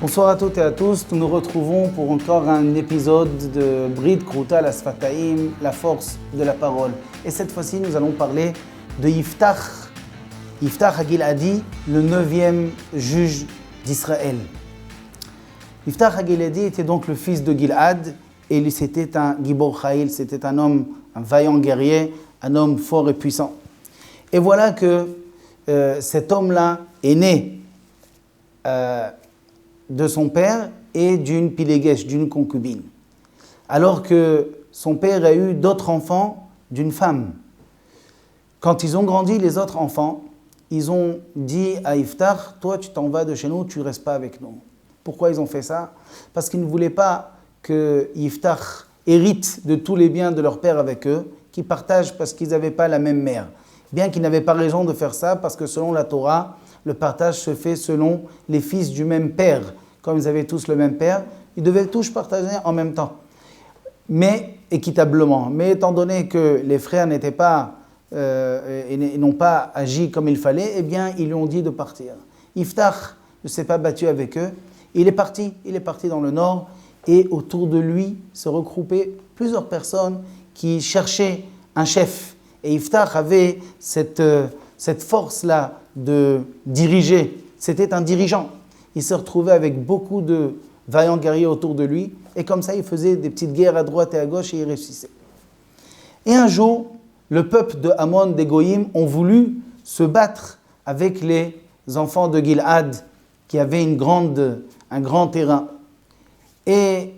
Bonsoir à toutes et à tous, nous nous retrouvons pour encore un épisode de Brit Kruta la Sfataim, la force de la parole. Et cette fois-ci, nous allons parler de Yiftach HaGiladi, le 9e juge d'Israël. Yiftach HaGiladi était donc le fils de Gilad, et c'était un Gibor Chaïl, c'était un homme, un vaillant guerrier, un homme fort et puissant. Et voilà que cet homme-là est né de son père et d'une pilégesh, d'une concubine. Alors que son père a eu d'autres enfants d'une femme. Quand ils ont grandi, les autres enfants, ils ont dit à Yiftach, toi tu t'en vas de chez nous, tu ne restes pas avec nous. Pourquoi ils ont fait ça? Parce qu'ils ne voulaient pas que Yiftach hérite de tous les biens de leur père avec eux, qu'ils partagent parce qu'ils n'avaient pas la même mère. Bien qu'ils n'avaient pas raison de faire ça, parce que selon la Torah, le partage se fait selon les fils du même père. Comme ils avaient tous le même père, ils devaient tous partager en même temps, mais équitablement. Mais étant donné que les frères n'étaient pas, et n'ont pas agi comme il fallait, eh bien, ils lui ont dit de partir. Yiftach ne s'est pas battu avec eux. Il est parti dans le nord, et autour de lui se regroupaient plusieurs personnes qui cherchaient un chef. Et Yiftach avait cette force-là de diriger. C'était un dirigeant. Il se retrouvait avec beaucoup de vaillants guerriers autour de lui, et comme ça, il faisait des petites guerres à droite et à gauche, et il réussissait. Et un jour, le peuple de Ammon, des Goïm, ont voulu se battre avec les enfants de Gilad, qui avaient un grand terrain. Et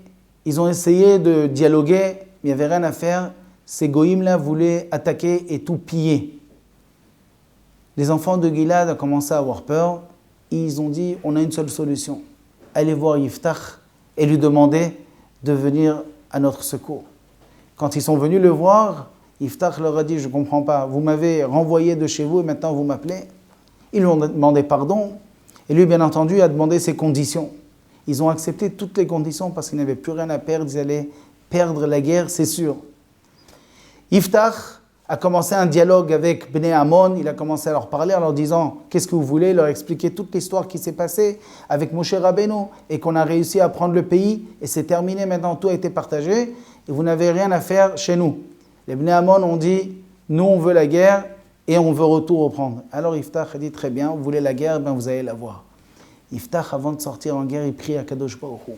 ils ont essayé de dialoguer, mais il n'y avait rien à faire. Ces Goïm-là voulaient attaquer et tout piller. Les enfants de Gilad ont commencé à avoir peur. Ils ont dit, on a une seule solution. Allez voir Yiftach et lui demander de venir à notre secours. Quand ils sont venus le voir, Yiftach leur a dit, je ne comprends pas, vous m'avez renvoyé de chez vous et maintenant vous m'appelez. Ils lui ont demandé pardon. Et lui, bien entendu, a demandé ses conditions. Ils ont accepté toutes les conditions parce qu'ils n'avaient plus rien à perdre. Ils allaient perdre la guerre, c'est sûr. Yiftach a commencé un dialogue avec Bnei Ammon, il a commencé à leur parler en leur disant « Qu'est-ce que vous voulez ?» Il leur a expliqué toute l'histoire qui s'est passée avec Moshe Rabbeinu et qu'on a réussi à prendre le pays et c'est terminé, maintenant tout a été partagé et vous n'avez rien à faire chez nous. Les Bnei Ammon ont dit « Nous on veut la guerre et on veut tout reprendre. » Alors Yiftach a dit « Très bien, vous voulez la guerre, ben vous allez la voir. » Yiftach, avant de sortir en guerre, il prie à Kadosh Baruch Hu.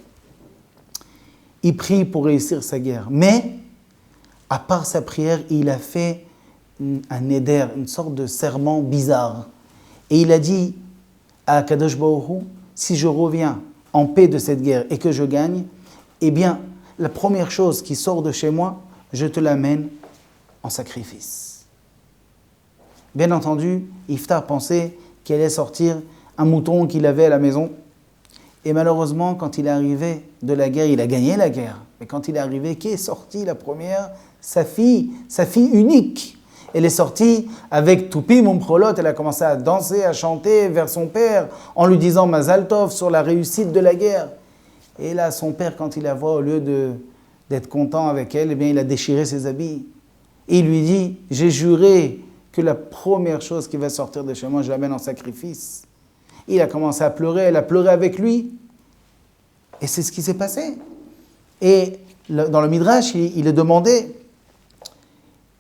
Il prie pour réussir sa guerre, mais à part sa prière, il a fait un neder, une sorte de serment bizarre. Et il a dit à Kadosh Baruch Hu, si je reviens en paix de cette guerre et que je gagne, eh bien, la première chose qui sort de chez moi, je te l'amène en sacrifice. Bien entendu, Yiftach pensait qu'il allait sortir un mouton qu'il avait à la maison. Et malheureusement, quand il est arrivé de la guerre, il a gagné la guerre. Mais quand il est arrivé, qui est sorti la première? Sa fille unique. Elle est sortie avec Toupi Mumprolot, elle a commencé à danser, à chanter vers son père, en lui disant Mazal Tov sur la réussite de la guerre. Et là, son père, quand il la voit, au lieu d'être content avec elle, eh bien, il a déchiré ses habits. Et il lui dit, j'ai juré que la première chose qui va sortir de chez moi, je l'amène en sacrifice. Il a commencé à pleurer, elle a pleuré avec lui. Et c'est ce qui s'est passé. Et dans le Midrash, il est demandé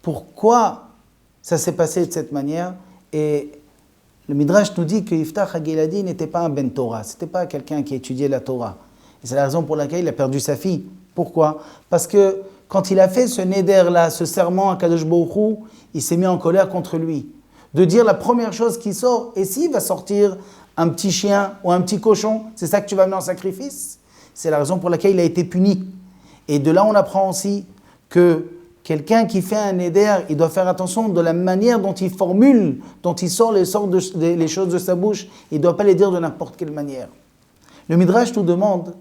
pourquoi ça s'est passé de cette manière. Et le Midrash nous dit que Yiftach HaGiladi n'était pas un Ben Torah, ce n'était pas quelqu'un qui étudiait la Torah. Et c'est la raison pour laquelle il a perdu sa fille. Pourquoi? Parce que quand il a fait ce neder-là, ce serment à Kadosh Baruch Hu, il s'est mis en colère contre lui. De dire la première chose qui sort, et s'il va sortir un petit chien ou un petit cochon, c'est ça que tu vas amener en sacrifice? C'est la raison pour laquelle il a été puni. Et de là, on apprend aussi que quelqu'un qui fait un neder, il doit faire attention de la manière dont il formule, dont il sort les choses de sa bouche. Il ne doit pas les dire de n'importe quelle manière. Le Midrash nous demande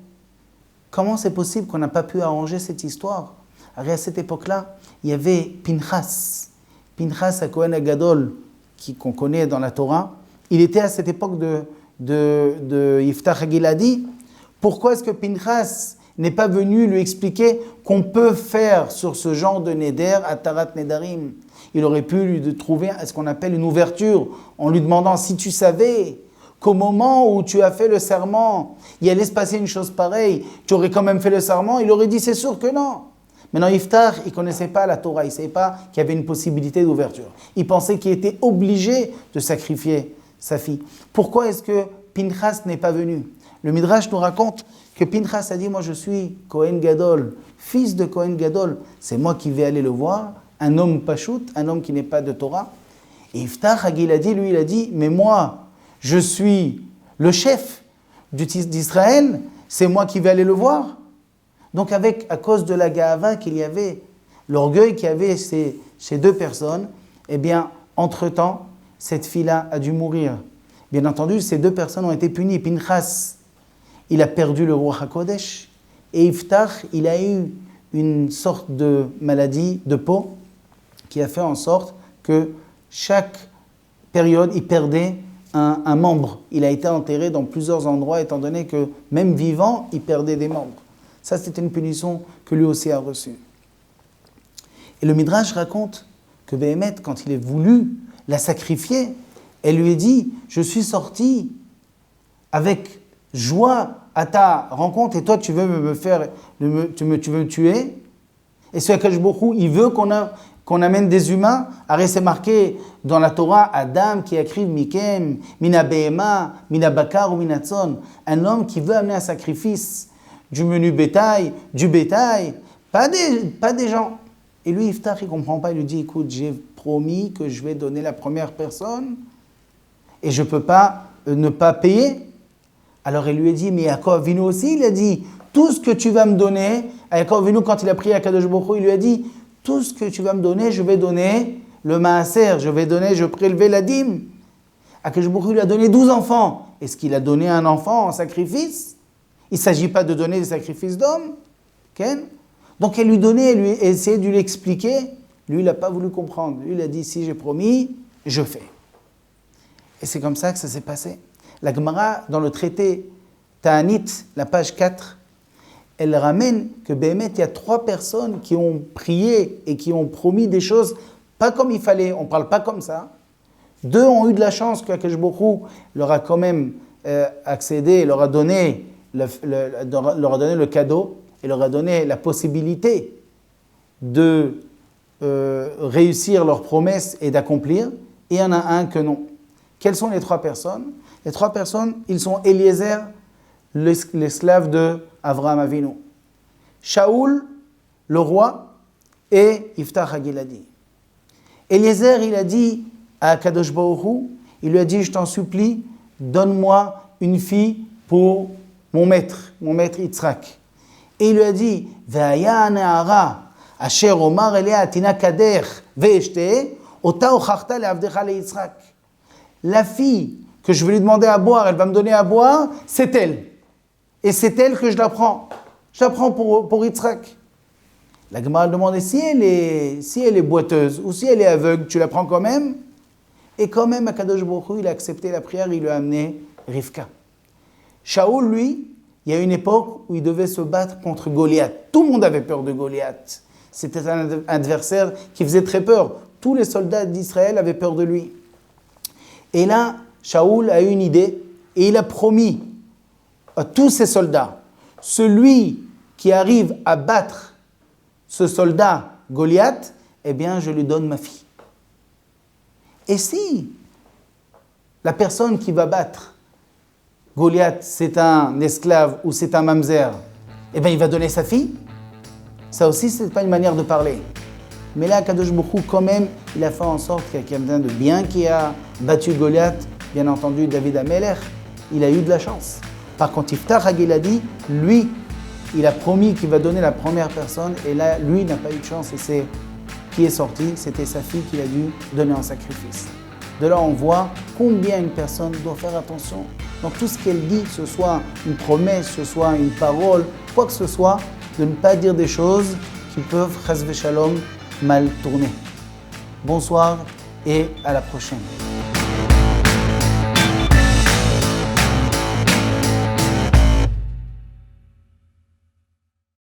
comment c'est possible qu'on n'a pas pu arranger cette histoire. Alors, à cette époque-là, il y avait Pinchas. Pinchas HaKohen HaGadol, qu'on connaît dans la Torah. Il était à cette époque de Yiftach HaGiladi. Pourquoi est-ce que Pinchas n'est pas venu lui expliquer qu'on peut faire sur ce genre de neder à Tarat Nedarim? Il aurait pu lui trouver ce qu'on appelle une ouverture en lui demandant si tu savais qu'au moment où tu as fait le serment, il allait se passer une chose pareille, tu aurais quand même fait le serment, il aurait dit c'est sûr que non. Maintenant, Yiftach, il ne connaissait pas la Torah, il ne savait pas qu'il y avait une possibilité d'ouverture. Il pensait qu'il était obligé de sacrifier sa fille. Pourquoi est-ce que Pinchas n'est pas venu? Le Midrash nous raconte que Pinchas a dit, moi je suis Kohen Gadol, fils de Kohen Gadol, c'est moi qui vais aller le voir, un homme pachout, un homme qui n'est pas de Torah. Et Yiftach, il a dit, mais moi, je suis le chef d'Israël, c'est moi qui vais aller le voir. Donc à cause de la ga'ava qu'il y avait, l'orgueil qu'il y avait ces deux personnes, eh bien, entre-temps, cette fille-là a dû mourir. Bien entendu, ces deux personnes ont été punies. Pinchas, il a perdu le Ruach HaKodesh, et Yiftach, il a eu une sorte de maladie de peau qui a fait en sorte que chaque période, il perdait un membre. Il a été enterré dans plusieurs endroits, étant donné que même vivant, il perdait des membres. Ça, c'était une punition que lui aussi a reçue. Et le Midrash raconte que Béhémet, quand il a voulu la sacrifier, elle lui a dit, je suis sorti avec joie à ta rencontre et toi, tu veux tu veux me tuer. Et ce Akadosh Baruch Hu, il veut qu'on amène des humains. Arrête, c'est marqué dans la Torah, Adam qui écrit Mikem, Mina Behema, Mina Bakar ou Mina Tzon. Un homme qui veut amener un sacrifice du menu bétail, du bétail, pas des gens. Et lui, Yiftach, il ne comprend pas, il lui dit, écoute, j'ai promis que je vais donner la première personne et je ne peux pas ne pas payer. Alors il lui a dit, mais Yaakov Avinu aussi, il a dit, tout ce que tu vas me donner, à Yaakov Avinu, quand il a prié à Kadosh Baruch Hu, il lui a dit, tout ce que tu vas me donner, je vais donner le maaser, je vais prélever la dîme. À Kadosh Baruch Hu, il lui a donné 12 enfants. Est-ce qu'il a donné un enfant en sacrifice? Il ne s'agit pas de donner des sacrifices d'hommes. Okay? Donc elle lui donnait, elle lui essayait de lui expliquer. Lui, il n'a pas voulu comprendre. Lui, il a dit, si j'ai promis, je fais. Et c'est comme ça que ça s'est passé. La Gemara, dans le traité Ta'anit, la page 4, elle ramène que Béhémet, il y a 3 personnes qui ont prié et qui ont promis des choses pas comme il fallait. On ne parle pas comme ça. 2 ont eu de la chance qu'Akadosh Baruch Hu leur a quand même accédé, leur a donné le cadeau et leur a donné la possibilité de réussir leurs promesses et d'accomplir. Et il y en a un que non. Quelles sont les 3 personnes? Les 3 personnes, ils sont Eliezer, l'esclave de Avraham Avinu, Shaoul, le roi, et Yiftach HaGiladi. Eliezer, il a dit à Kadosh Baruch Hu, il lui a dit, je t'en supplie, donne-moi une fille pour mon maître Yitzhak. Et il lui a dit, Ve'aya ne'ara, asher omar elea tina kader ve'eshte, ota ochachta le'avdecha le'Yitzhak. La fille que je vais lui demander à boire, elle va me donner à boire, c'est elle. Et c'est elle que je la prends. Je la prends pour Yitzhak. La Gemara demande, si elle est boiteuse ou si elle est aveugle, tu la prends quand même? Et quand même, Akadosh Baruch Hu, il a accepté la prière, il lui a amené Rivka. Shaoul, lui, il y a une époque où il devait se battre contre Goliath. Tout le monde avait peur de Goliath. C'était un adversaire qui faisait très peur. Tous les soldats d'Israël avaient peur de lui. Et là, Shaoul a eu une idée et il a promis à tous ses soldats, celui qui arrive à battre ce soldat Goliath, eh bien, je lui donne ma fille. Et si la personne qui va battre Goliath, c'est un esclave ou c'est un mamzer, eh bien, il va donner sa fille. Ça aussi, ce n'est pas une manière de parler. Mais là, Kadosh Baruch Hu, quand même, il a fait en sorte qu'il y a quelqu'un de bien qui a battu Goliath. Bien entendu, David Amelech, il a eu de la chance. Par contre, Yiftach HaGiladi, lui, il a promis qu'il va donner la première personne. Et là, lui n'a pas eu de chance. Et c'est qui est sorti, c'était sa fille qu'il a dû donner en sacrifice. De là, on voit combien une personne doit faire attention. Donc tout ce qu'elle dit, que ce soit une promesse, que ce soit une parole, quoi que ce soit, de ne pas dire des choses qui peuvent, chas v'shalom, mal tourner. Bonsoir et à la prochaine.